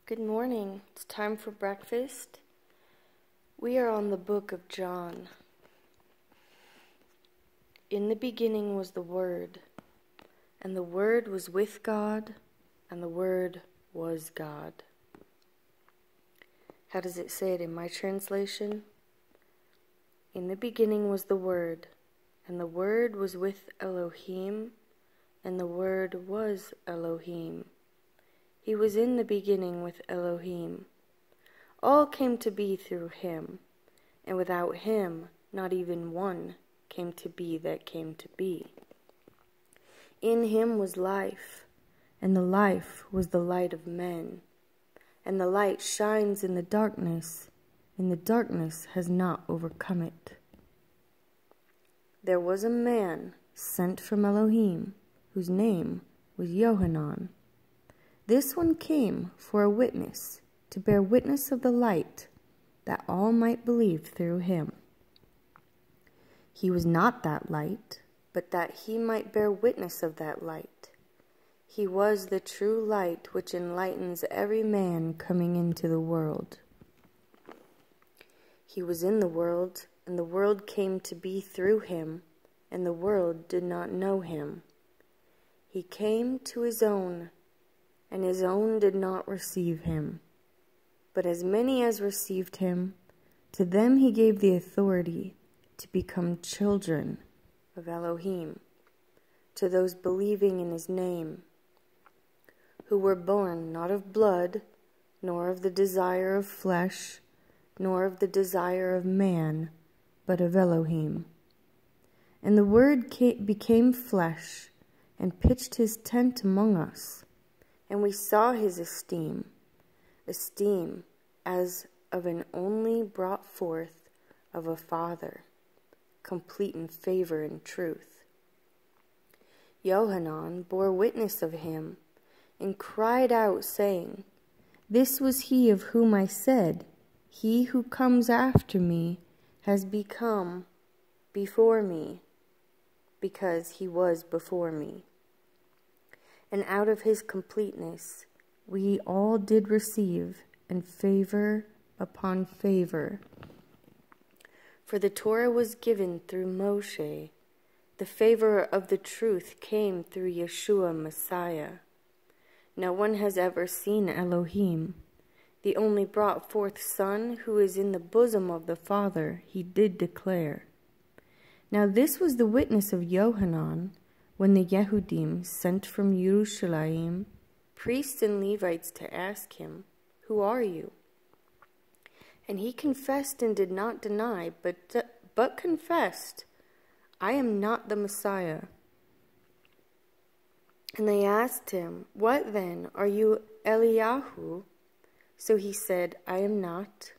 Good morning. It's time for breakfast. We are on the book of John. In the beginning was the Word, and the Word was with God, and the Word was God. How does it say it in my translation? In the beginning was the Word, and the Word was with Elohim, and the Word was Elohim. He was in the beginning with Elohim. All came to be through him, and without him not even one came to be that came to be. In him was life, and the life was the light of men. And the light shines in the darkness, and the darkness has not overcome it. There was a man sent from Elohim, whose name was Yohanan. This one came for a witness, to bear witness of the light, that all might believe through him. He was not that light, but that he might bear witness of that light. He was the true light which enlightens every man coming into the world. He was in the world, and the world came to be through him, and the world did not know him. He came to his own, and his own did not receive him. But as many as received him, to them he gave the authority to become children of Elohim, to those believing in his name, who were born not of blood, nor of the desire of flesh, nor of the desire of man, but of Elohim. And the Word became flesh, and pitched his tent among us. And we saw his esteem as of an only brought forth of a Father, complete in favor and truth. Yohanan bore witness of him, and cried out, saying, This was he of whom I said, He who comes after me has become before me, because he was before me. And out of his completeness we all did receive, and favor upon favor. For the Torah was given through Moshe. The favor of the truth came through Yeshua Messiah. No one has ever seen Elohim. The only brought forth Son, who is in the bosom of the Father, he did declare. Now this was the witness of Yohanan, when the Yehudim sent from Yerushalayim priests and Levites to ask him, Who are you? And he confessed and did not deny, but confessed, I am not the Messiah. And they asked him, What then? Are you Eliyahu? So he said, I am not.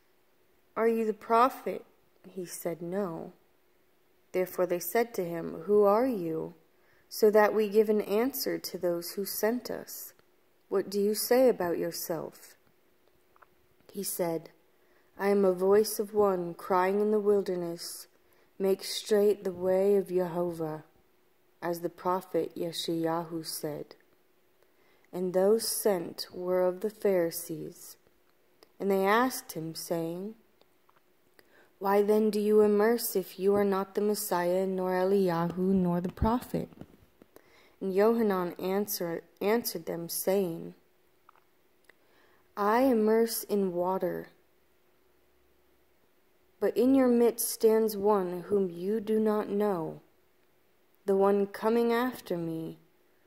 Are you the prophet? He said, No. Therefore they said to him, Who are you? So that we give an answer to those who sent us. What do you say about yourself? He said, I am a voice of one crying in the wilderness, Make straight the way of Jehovah, as the prophet Yeshayahu said. And those sent were of the Pharisees. And they asked him, saying, Why then do you immerse if you are not the Messiah, nor Eliyahu, nor the prophet? And Yohanan answered them, saying, I immerse in water, but in your midst stands one whom you do not know, the one coming after me,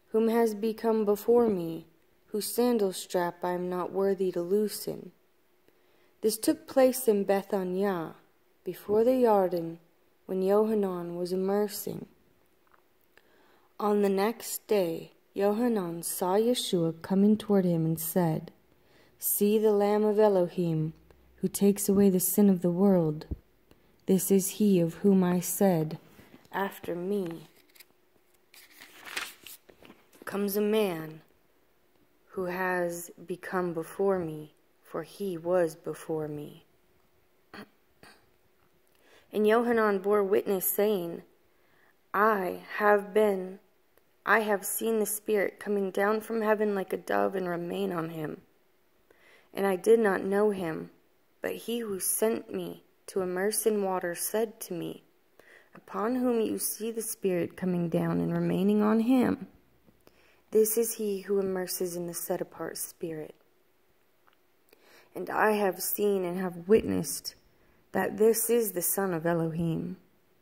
whom has become before me, whose sandal strap I am not worthy to loosen. This took place in Bethaniah, before the Jordan, when Yohanan was immersing. On the next day, Yohanan saw Yeshua coming toward him and said, See the Lamb of Elohim, who takes away the sin of the world. This is he of whom I said, After me comes a man who has become before me, for he was before me. And Yohanan bore witness, saying, I have seen the Spirit coming down from heaven like a dove and remain on him. and I did not know him. But he who sent me to immerse in water said to me, upon whom you see the Spirit coming down and remaining on him, this is he who immerses in the set-apart Spirit. And I have seen and have witnessed that this is the Son of Elohim.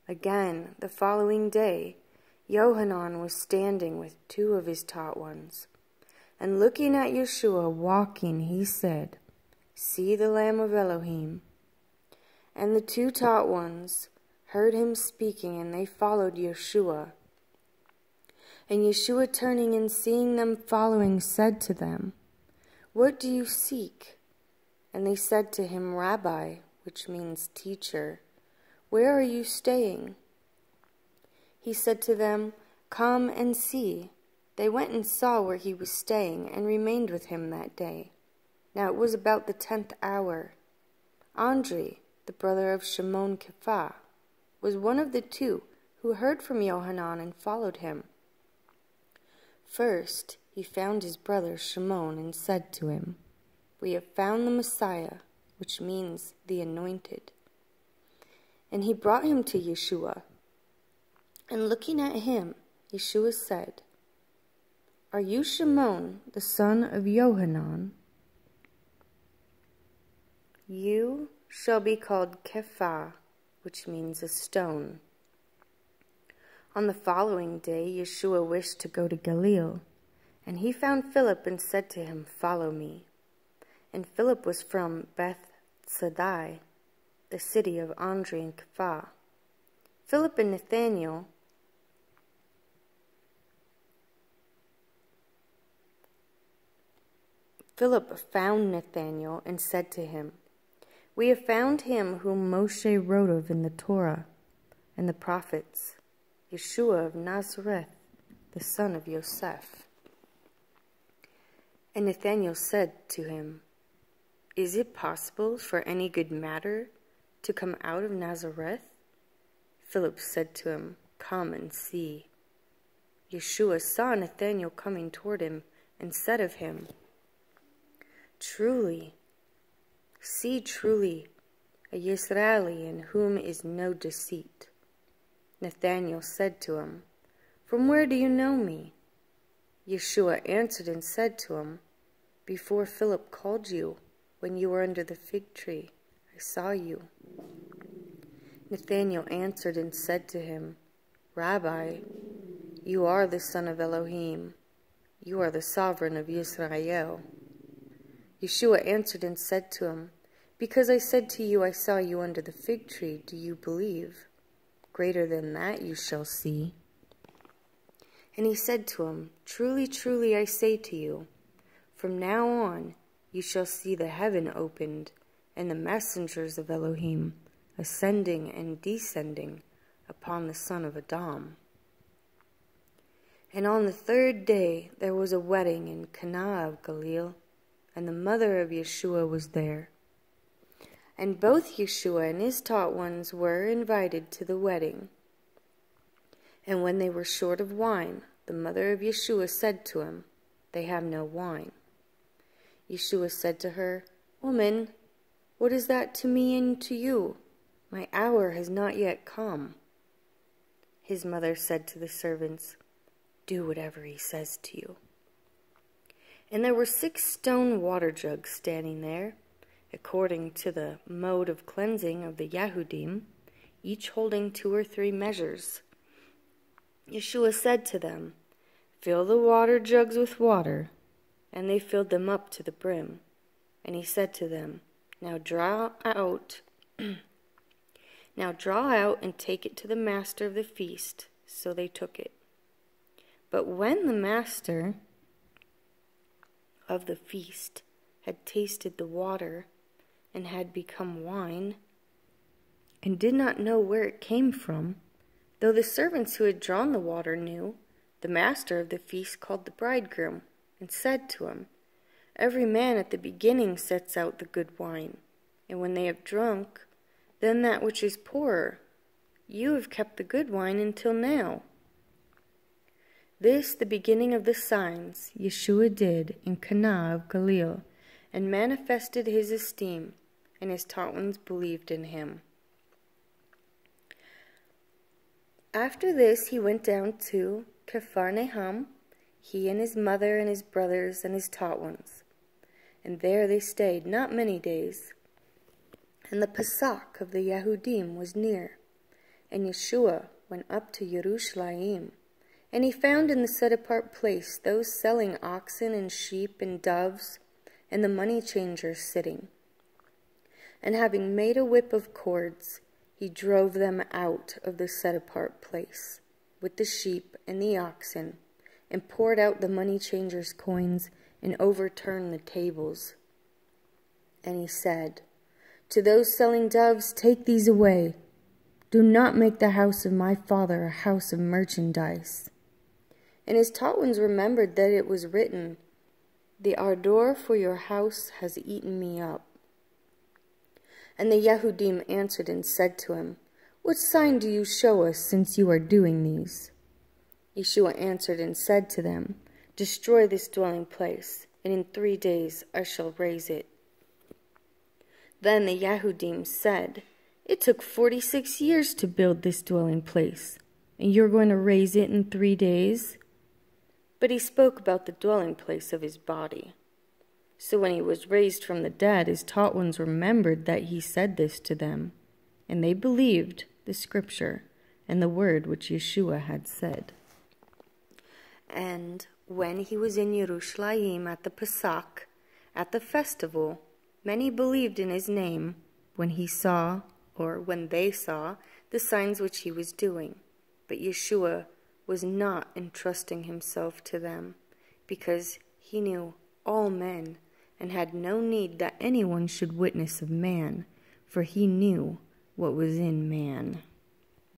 Again, the following day, Yohanan was standing with 2 of his taught ones, and looking at Yeshua walking, he said, See the Lamb of Elohim. And the 2 taught ones heard him speaking, and they followed Yeshua. And Yeshua, turning and seeing them following, said to them, What do you seek? And they said to him, Rabbi, which means teacher, where are you staying? He said to them, Come and see. They went and saw where he was staying, and remained with him that day. Now it was about the 10th hour. Andri, the brother of Shimon Kepha, was one of the 2 who heard from Yohanan and followed him. First he found his brother Shimon and said to him, We have found the Messiah, which means the Anointed. And he brought him to Yeshua. And looking at him, Yeshua said, Are you Shimon, the son of Yohanan? You shall be called Kepha, which means a stone. On the following day, Yeshua wished to go to Galilee, and he found Philip and said to him, Follow me. And Philip was from Bethsaida, the city of Andri and Kepha. Philip and Nathanael Philip found Nathanael and said to him, We have found him whom Moshe wrote of in the Torah and the prophets, Yeshua of Nazareth, the son of Yosef. And Nathanael said to him, Is it possible for any good matter to come out of Nazareth? Philip said to him, Come and see. Yeshua saw Nathanael coming toward him and said of him, Truly, a Yisraeli in whom is no deceit. Nathanael said to him, From where do you know me? Yeshua answered and said to him, Before Philip called you, when you were under the fig tree, I saw you. Nathanael answered and said to him, Rabbi, you are the son of Elohim. You are the sovereign of Yisrael. Yeshua answered and said to him, Because I said to you, I saw you under the fig tree, do you believe? Greater than that you shall see. And he said to him, Truly, truly, I say to you, from now on you shall see the heaven opened, and the messengers of Elohim ascending and descending upon the son of Adam. And on the 3rd day there was a wedding in Cana of Galilee, and the mother of Yeshua was there. And both Yeshua and his taught ones were invited to the wedding. And when they were short of wine, the mother of Yeshua said to him, They have no wine. Yeshua said to her, Woman, what is that to me and to you? My hour has not yet come. His mother said to the servants, Do whatever he says to you. And there were 6 stone water jugs standing there, according to the mode of cleansing of the Yahudim, each holding 2 or 3 measures. Yeshua said to them, Fill the water jugs with water. And they filled them up to the brim. And he said to them, Now draw out and take it to the master of the feast. So they took it. But when the master of the feast had tasted the water and had become wine, and did not know where it came from, though the servants who had drawn the water knew, the master of the feast called the bridegroom and said to him, Every man at the beginning sets out the good wine, and when they have drunk, then that which is poorer. You have kept the good wine until now. This, the beginning of the signs, Yeshua did in Cana of Galilee, and manifested his esteem, and his taught ones believed in him. After this he went down to Capharnaum, he and his mother and his brothers and his taught ones. And there they stayed not many days. And the Pesach of the Yehudim was near, and Yeshua went up to Jerusalem. And he found in the set-apart place those selling oxen and sheep and doves, and the money changers sitting. And having made a whip of cords, he drove them out of the set-apart place, with the sheep and the oxen, and poured out the money changers' coins, and overturned the tables. And he said, "To those selling doves, take these away. Do not make the house of my Father a house of merchandise." And his taught ones remembered that it was written, "The ardor for your house has eaten me up." And the Yehudim answered and said to him, "What sign do you show us, since you are doing these?" Yeshua answered and said to them, "Destroy this dwelling place, and in 3 days I shall raise it." Then the Yehudim said, "It took 46 years to build this dwelling place, and you're going to raise it in 3 days?" But he spoke about the dwelling place of his body. So when he was raised from the dead, his taught ones remembered that he said this to them, and they believed the scripture and the word which Yeshua had said. And when he was in Jerusalem at the Pesach, at the festival, many believed in his name when they saw the signs which he was doing. But Yeshua was not entrusting himself to them, because he knew all men, and had no need that anyone should witness of man, for he knew what was in man.